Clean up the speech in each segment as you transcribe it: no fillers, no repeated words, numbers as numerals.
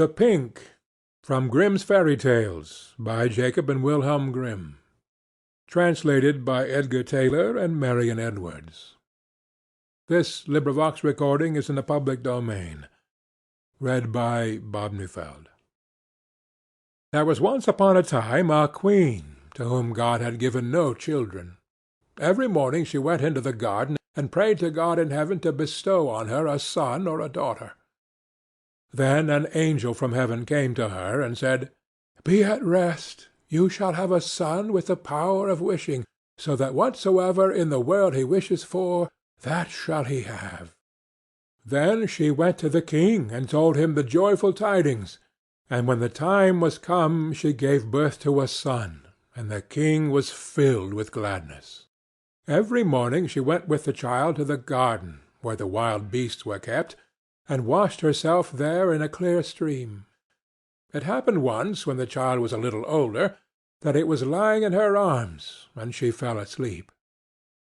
The Pink, from Grimm's Fairy Tales, by Jacob and Wilhelm Grimm. Translated by Edgar Taylor and Marion Edwards. This recording is in the public domain. Read by Bob Neufeld. There was once upon a time a queen, to whom God had given no children. Every morning she went into the garden and prayed to God in heaven to bestow on her a son or a daughter. Then an angel from heaven came to her and said, "Be at rest. You shall have a son with the power of wishing, so that whatsoever in the world he wishes for, that shall he have." Then she went to the king and told him the joyful tidings, and when the time was come she gave birth to a son, and the king was filled with gladness. Every morning she went with the child to the garden, where the wild beasts were kept, and washed herself there in a clear stream. It happened once, when the child was a little older, that it was lying in her arms, and she fell asleep.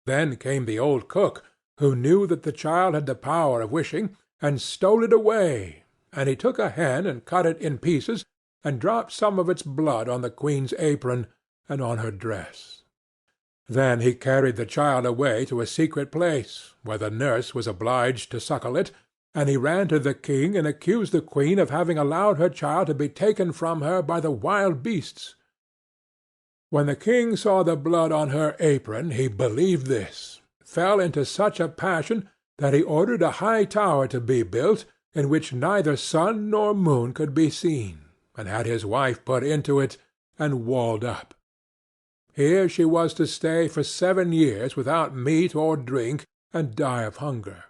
Then came the old cook, who knew that the child had the power of wishing, and stole it away, and he took a hen and cut it in pieces, and dropped some of its blood on the queen's apron and on her dress. Then he carried the child away to a secret place, where the nurse was obliged to suckle it, and he ran to the king and accused the queen of having allowed her child to be taken from her by the wild beasts. When the king saw the blood on her apron, he believed this, fell into such a passion that he ordered a high tower to be built, in which neither sun nor moon could be seen, and had his wife put into it and walled up. Here she was to stay for 7 years without meat or drink, and die of hunger.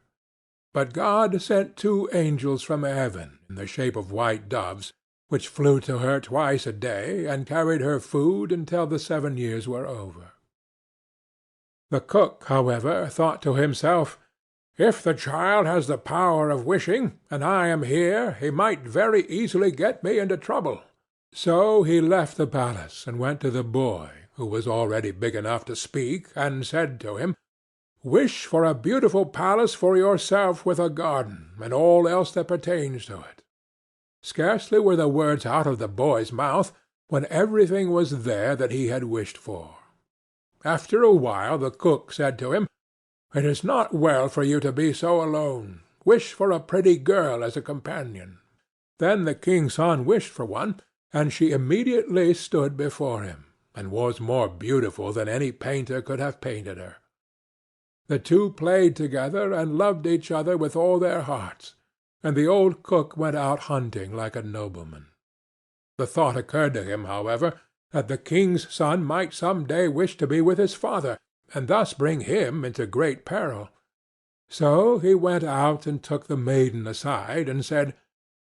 But God sent 2 angels from heaven, in the shape of white doves, which flew to her twice a day, and carried her food until the 7 years were over. The cook, however, thought to himself, "If the child has the power of wishing, and I am here, he might very easily get me into trouble." So he left the palace, and went to the boy, who was already big enough to speak, and said to him, "Wish for a beautiful palace for yourself with a garden, and all else that pertains to it." Scarcely were the words out of the boy's mouth, when everything was there that he had wished for. After a while the cook said to him, "It is not well for you to be so alone. Wish for a pretty girl as a companion." Then the king's son wished for one, and she immediately stood before him, and was more beautiful than any painter could have painted her. The 2 played together, and loved each other with all their hearts, and the old cook went out hunting like a nobleman. The thought occurred to him, however, that the king's son might some day wish to be with his father, and thus bring him into great peril. So he went out and took the maiden aside, and said,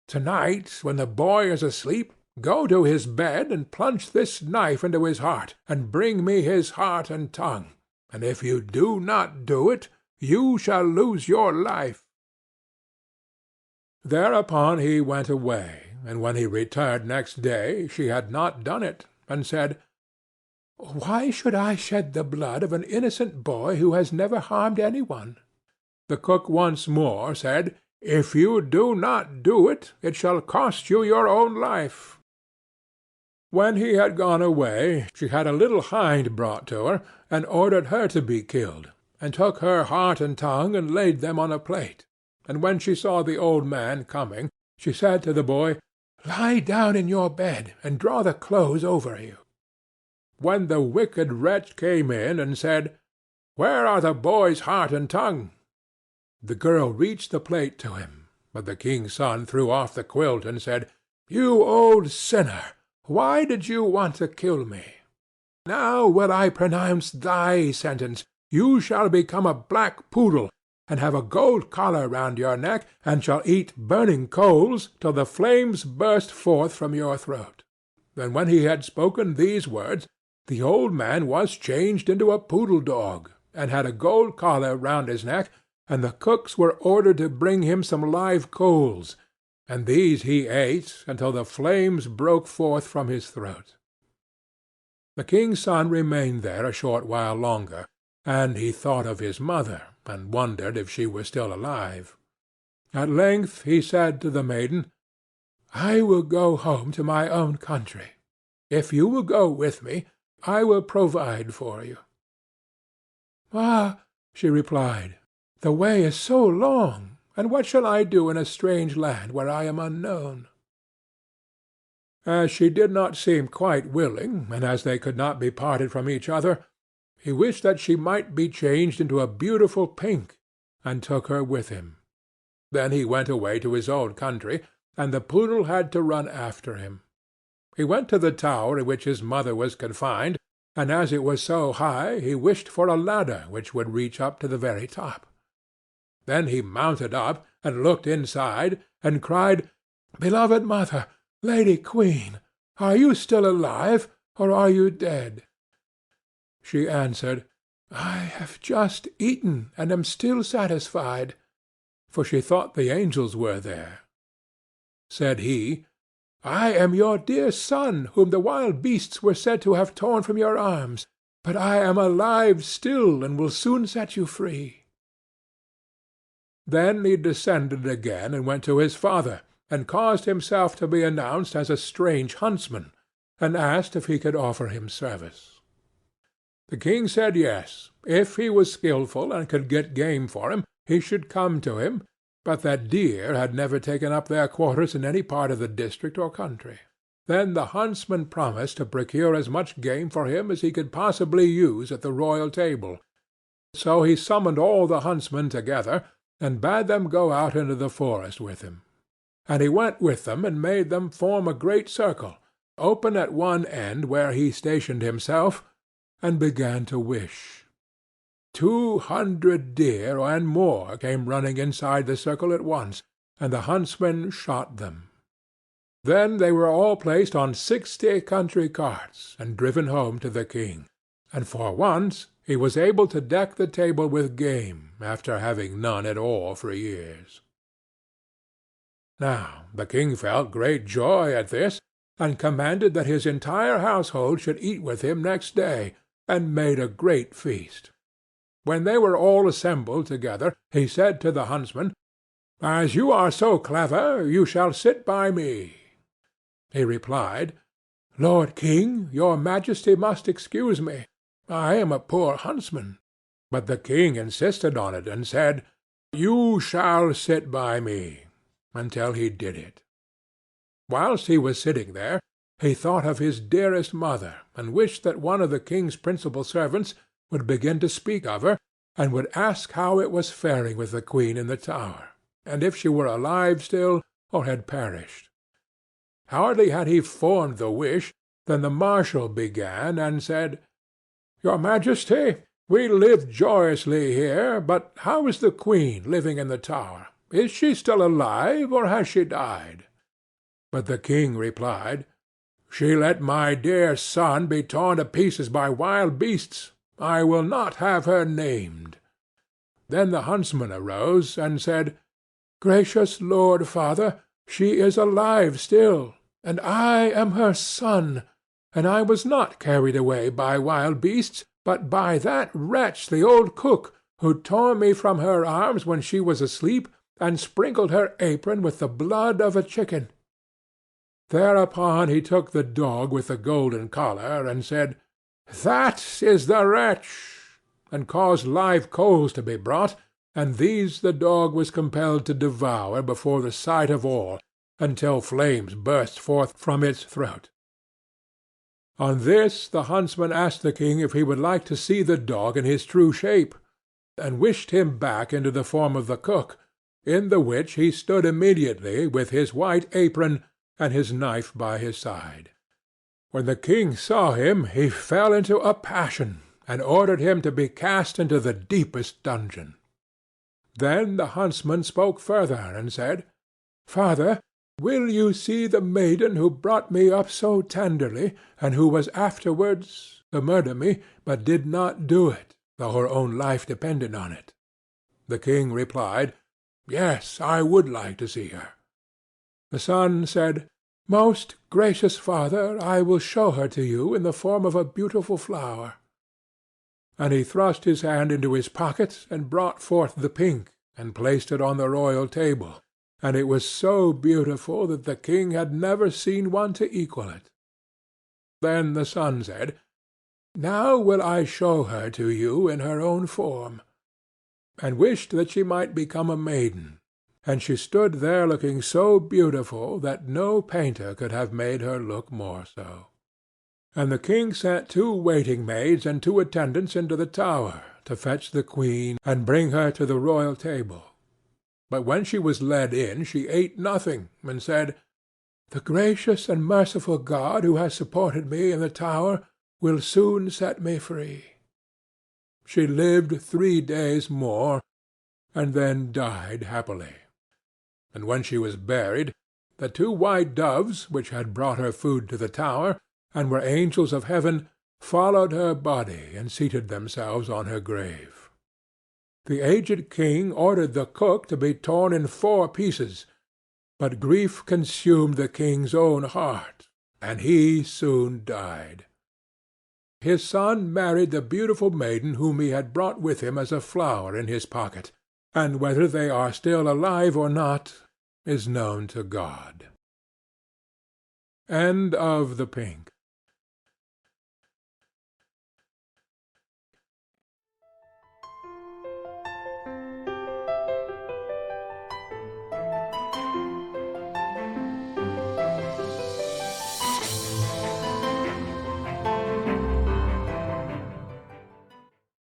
"To-night, when the boy is asleep, go to his bed and plunge this knife into his heart, and bring me his heart and tongue. And if you do not do it, you shall lose your life." Thereupon he went away, and when he returned next day she had not done it, and said, "Why should I shed the blood of an innocent boy who has never harmed any one?" The cook once more said, "If you do not do it, it shall cost you your own life." When he had gone away, she had a little hind brought to her, and ordered her to be killed, and took her heart and tongue and laid them on a plate. And when she saw the old man coming, she said to the boy, "Lie down in your bed, and draw the clothes over you." When the wicked wretch came in and said, "Where are the boy's heart and tongue?" the girl reached the plate to him, but the king's son threw off the quilt and said, "You old sinner! Why did you want to kill me? Now will I pronounce thy sentence. You shall become a black poodle, and have a gold collar round your neck, and shall eat burning coals till the flames burst forth from your throat." And when he had spoken these words, the old man was changed into a poodle dog, and had a gold collar round his neck, and the cooks were ordered to bring him some live coals, and these he ate until the flames broke forth from his throat. The king's son remained there a short while longer, and he thought of his mother, and wondered if she were still alive. At length he said to the maiden, I will go home to my own country. If you will go with me, I will provide for you." "Ah," she replied, "the way is so long, and what shall I do in a strange land where I am unknown?" As she did not seem quite willing, and as they could not be parted from each other, he wished that she might be changed into a beautiful pink, and took her with him. Then he went away to his own country, and the poodle had to run after him. He went to the tower in which his mother was confined, and as it was so high, he wished for a ladder which would reach up to the very top. Then he mounted up, and looked inside, and cried, "Beloved mother, Lady Queen, are you still alive, or are you dead?" She answered, "I have just eaten, and am still satisfied," for she thought the angels were there. Said he, "I am your dear son, whom the wild beasts were said to have torn from your arms, but I am alive still, and will soon set you free." Then he descended again, and went to his father, and caused himself to be announced as a strange huntsman, and asked if he could offer him service. The king said yes, if he was skilful and could get game for him, he should come to him, but that deer had never taken up their quarters in any part of the district or country. Then the huntsman promised to procure as much game for him as he could possibly use at the royal table. So he summoned all the huntsmen together, and bade them go out into the forest with him. And he went with them and made them form a great circle, open at one end where he stationed himself, and began to wish. 200 deer and more came running inside the circle at once, and the huntsmen shot them. Then they were all placed on 60 country carts, and driven home to the king, and for once he was able to deck the table with game, after having none at all for years. Now the king felt great joy at this, and commanded that his entire household should eat with him next day, and made a great feast. When they were all assembled together, he said to the huntsman, "As you are so clever, you shall sit by me." He replied, "Lord King, your Majesty must excuse me. I am a poor huntsman." But the king insisted on it, and said, "You shall sit by me," until he did it. Whilst he was sitting there, he thought of his dearest mother, and wished that one of the king's principal servants would begin to speak of her, and would ask how it was faring with the queen in the tower, and if she were alive still, or had perished. Hardly had he formed the wish, than the marshal began, and said, "Your Majesty, we live joyously here, but how is the queen living in the tower? Is she still alive, or has she died?" But the king replied, "She let my dear son be torn to pieces by wild beasts. I will not have her named." Then the huntsman arose, and said, "Gracious lord father, she is alive still, and I am her son, and I was not carried away by wild beasts, but by that wretch the old cook, who tore me from her arms when she was asleep, and sprinkled her apron with the blood of a chicken." Thereupon he took the dog with the golden collar, and said, "That is the wretch," and caused live coals to be brought, and these the dog was compelled to devour before the sight of all, until flames burst forth from its throat. On this the huntsman asked the king if he would like to see the dog in his true shape, and wished him back into the form of the cook, in the which he stood immediately with his white apron and his knife by his side. When the king saw him he fell into a passion, and ordered him to be cast into the deepest dungeon. Then the huntsman spoke further, and said, "Father, will you see the maiden who brought me up so tenderly, and who was afterwards to murder me, but did not do it, though her own life depended on it?" The king replied, "Yes, I would like to see her." The son said, "Most gracious father, I will show her to you in the form of a beautiful flower." And he thrust his hand into his pocket, and brought forth the pink, and placed it on the royal table, and it was so beautiful that the king had never seen one to equal it. Then the son said, "Now will I show her to you in her own form," and wished that she might become a maiden, and she stood there looking so beautiful that no painter could have made her look more so. And the king sent 2 waiting maids and 2 attendants into the tower to fetch the queen and bring her to the royal table. But when she was led in she ate nothing, and said, "The gracious and merciful God who has supported me in the tower will soon set me free." She lived 3 days more, and then died happily. And when she was buried, the 2 white doves, which had brought her food to the tower, and were angels of heaven, followed her body and seated themselves on her grave. The aged king ordered the cook to be torn in 4 pieces, but grief consumed the king's own heart, and he soon died. His son married the beautiful maiden whom he had brought with him as a flower in his pocket, and whether they are still alive or not is known to God. End of the Pink.